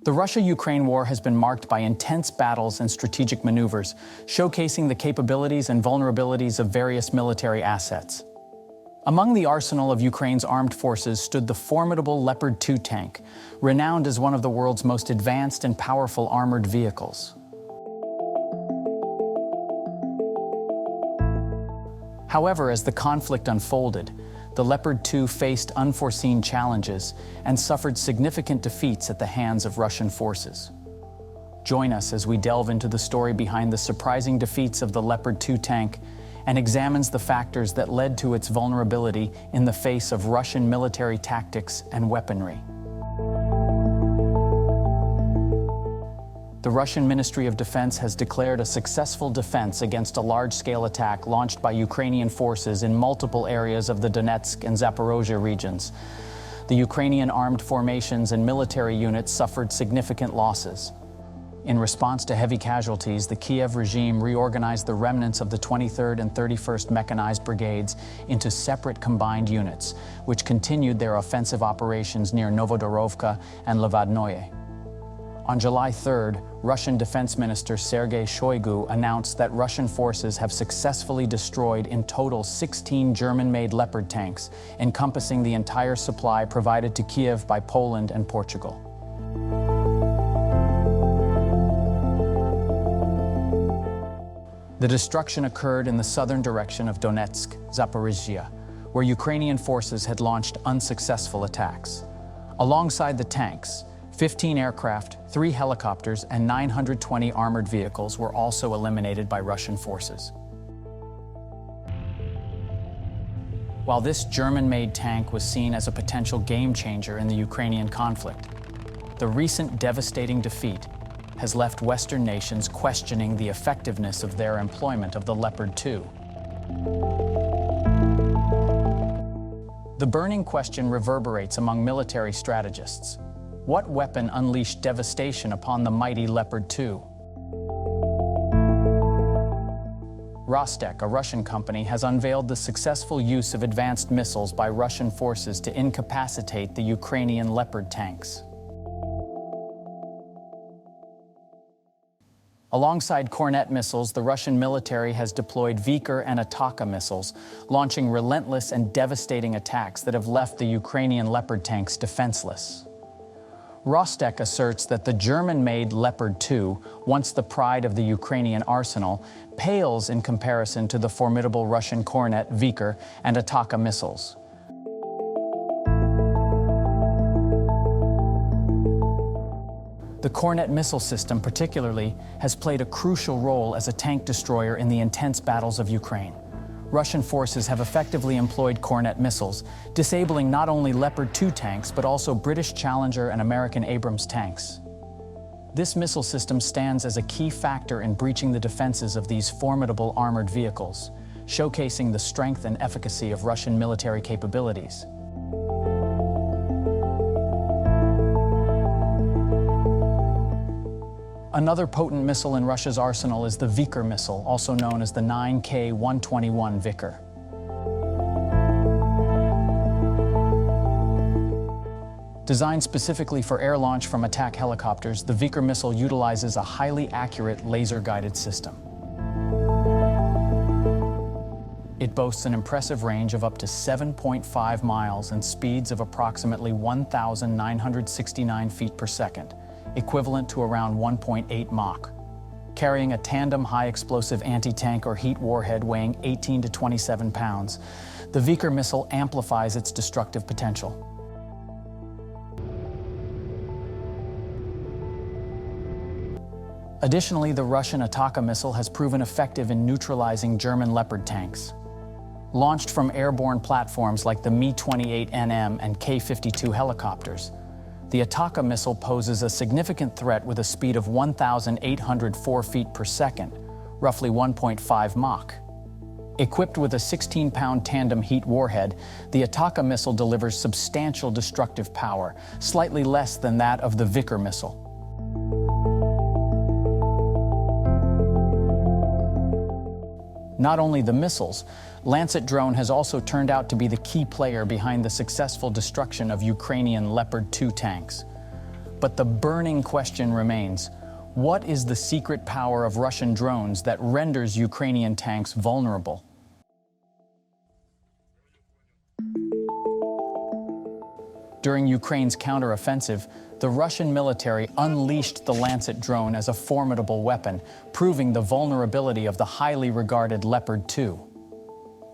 The Russia-Ukraine war has been marked by intense battles and strategic maneuvers, showcasing the capabilities and vulnerabilities of various military assets. Among the arsenal of Ukraine's armed forces stood the formidable Leopard 2 tank, renowned as one of the world's most advanced and powerful armored vehicles. However, as the conflict unfolded, the Leopard 2 faced unforeseen challenges and suffered significant defeats at the hands of Russian forces. Join us as we delve into the story behind the surprising defeats of the Leopard 2 tank and examines the factors that led to its vulnerability in the face of Russian military tactics and weaponry. The Russian Ministry of Defense has declared a successful defense against a large-scale attack launched by Ukrainian forces in multiple areas of the Donetsk and Zaporozhye regions. The Ukrainian armed formations and military units suffered significant losses. In response to heavy casualties, the Kiev regime reorganized the remnants of the 23rd and 31st Mechanized Brigades into separate combined units, which continued their offensive operations near Novodorovka and Levadnoye. On July 3rd, Russian Defense Minister Sergei Shoigu announced that Russian forces have successfully destroyed in total 16 German-made Leopard tanks, encompassing the entire supply provided to Kiev by Poland and Portugal. The destruction occurred in the southern direction of Donetsk, Zaporizhzhia, where Ukrainian forces had launched unsuccessful attacks. Alongside the tanks, 15 aircraft, 3 helicopters, and 920 armored vehicles were also eliminated by Russian forces. While this German-made tank was seen as a potential game-changer in the Ukrainian conflict, the recent devastating defeat has left Western nations questioning the effectiveness of their employment of the Leopard 2. The burning question reverberates among military strategists. What weapon unleashed devastation upon the mighty Leopard 2? Rostec, a Russian company, has unveiled the successful use of advanced missiles by Russian forces to incapacitate the Ukrainian Leopard tanks. Alongside Kornet missiles, the Russian military has deployed Viker and Ataka missiles, launching relentless and devastating attacks that have left the Ukrainian Leopard tanks defenseless. Rostec asserts that the German-made Leopard 2, once the pride of the Ukrainian arsenal, pales in comparison to the formidable Russian Kornet, Viker, and Ataka missiles. The Kornet missile system, particularly, has played a crucial role as a tank destroyer in the intense battles of Ukraine. Russian forces have effectively employed Kornet missiles, disabling not only Leopard 2 tanks, but also British Challenger and American Abrams tanks. This missile system stands as a key factor in breaching the defenses of these formidable armored vehicles, showcasing the strength and efficacy of Russian military capabilities. Another potent missile in Russia's arsenal is the Viker missile, also known as the 9K-121 Viker. Designed specifically for air launch from attack helicopters, the Viker missile utilizes a highly accurate laser-guided system. It boasts an impressive range of up to 7.5 miles and speeds of approximately 1,969 feet per second, equivalent to around 1.8 Mach. Carrying a tandem high-explosive anti-tank or heat warhead weighing 18 to 27 pounds, the Viker missile amplifies its destructive potential. Additionally, the Russian Ataka missile has proven effective in neutralizing German Leopard tanks. Launched from airborne platforms like the Mi-28NM and K-52 helicopters, the Ataka missile poses a significant threat with a speed of 1,804 feet per second, roughly 1.5 Mach. Equipped with a 16-pound tandem heat warhead, the Ataka missile delivers substantial destructive power, slightly less than that of the Viker missile. Not only the missiles, Lancet drone has also turned out to be the key player behind the successful destruction of Ukrainian Leopard 2 tanks. But the burning question remains: what is the secret power of Russian drones that renders Ukrainian tanks vulnerable? During Ukraine's counteroffensive, the Russian military unleashed the Lancet drone as a formidable weapon, proving the vulnerability of the highly regarded Leopard 2.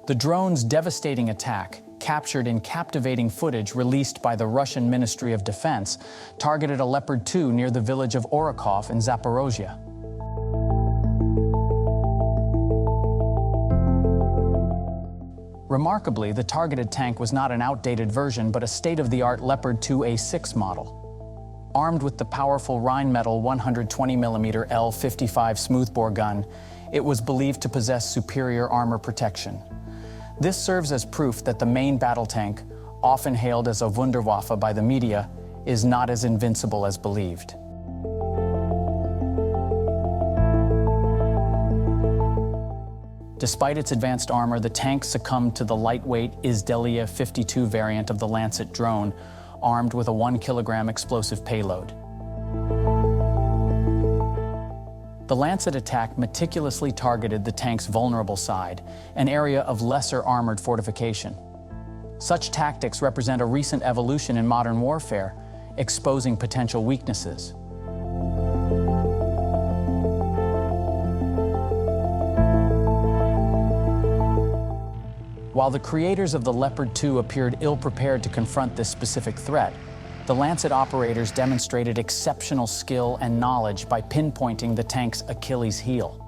The drone's devastating attack, captured in captivating footage released by the Russian Ministry of Defense, targeted a Leopard 2 near the village of Orakov in Zaporozhye. Remarkably, the targeted tank was not an outdated version, but a state-of-the-art Leopard 2A6 model. Armed with the powerful Rheinmetall 120mm L55 smoothbore gun, it was believed to possess superior armor protection. This serves as proof that the main battle tank, often hailed as a Wunderwaffe by the media, is not as invincible as believed. Despite its advanced armor, the tank succumbed to the lightweight Izdelia 52 variant of the Lancet drone, armed with a 1-kilogram explosive payload. The Lancet attack meticulously targeted the tank's vulnerable side, an area of lesser armored fortification. Such tactics represent a recent evolution in modern warfare, exposing potential weaknesses. While the creators of the Leopard 2 appeared ill-prepared to confront this specific threat, the Lancet operators demonstrated exceptional skill and knowledge by pinpointing the tank's Achilles heel.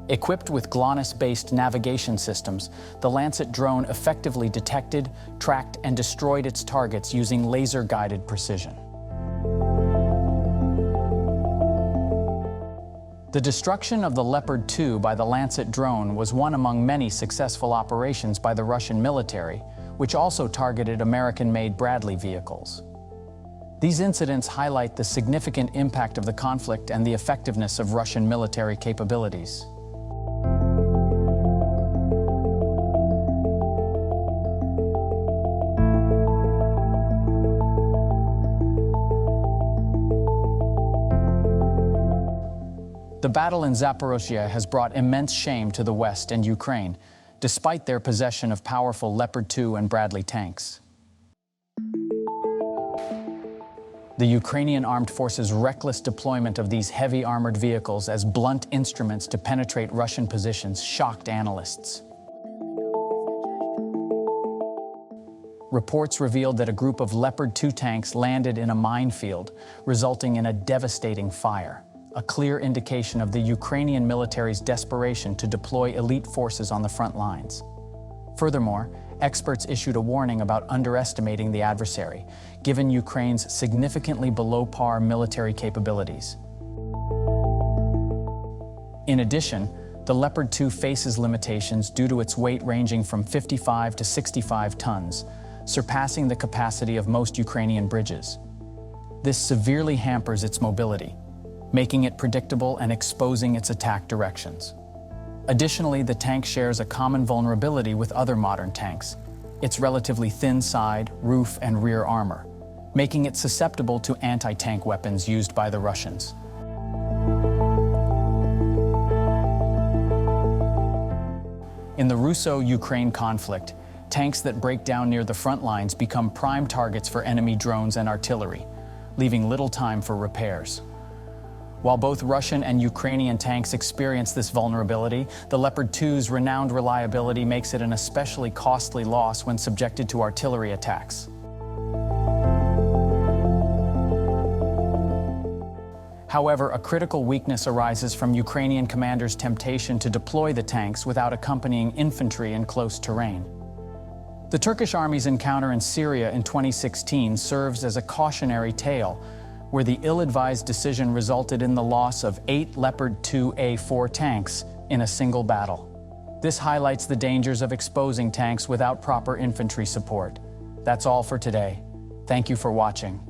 Equipped with GLONASS-based navigation systems, the Lancet drone effectively detected, tracked, and destroyed its targets using laser-guided precision. The destruction of the Leopard 2 by the Lancet drone was one among many successful operations by the Russian military, which also targeted American-made Bradley vehicles. These incidents highlight the significant impact of the conflict and the effectiveness of Russian military capabilities. The battle in Zaporozhye has brought immense shame to the West and Ukraine, despite their possession of powerful Leopard 2 and Bradley tanks. The Ukrainian armed forces' reckless deployment of these heavy armored vehicles as blunt instruments to penetrate Russian positions shocked analysts. Reports revealed that a group of Leopard 2 tanks landed in a minefield, resulting in a devastating fire, a clear indication of the Ukrainian military's desperation to deploy elite forces on the front lines. Furthermore, experts issued a warning about underestimating the adversary, given Ukraine's significantly below-par military capabilities. In addition, the Leopard 2 faces limitations due to its weight ranging from 55 to 65 tons, surpassing the capacity of most Ukrainian bridges. This severely hampers its mobility, making it predictable and exposing its attack directions. Additionally, the tank shares a common vulnerability with other modern tanks: its relatively thin side, roof, and rear armor, making it susceptible to anti-tank weapons used by the Russians. In the Russo-Ukraine conflict, tanks that break down near the front lines become prime targets for enemy drones and artillery, leaving little time for repairs. While both Russian and Ukrainian tanks experience this vulnerability, the Leopard 2's renowned reliability makes it an especially costly loss when subjected to artillery attacks. However, a critical weakness arises from Ukrainian commanders' temptation to deploy the tanks without accompanying infantry in close terrain. The Turkish army's encounter in Syria in 2016 serves as a cautionary tale, where the ill-advised decision resulted in the loss of 8 Leopard 2A4 tanks in a single battle. This highlights the dangers of exposing tanks without proper infantry support. That's all for today. Thank you for watching.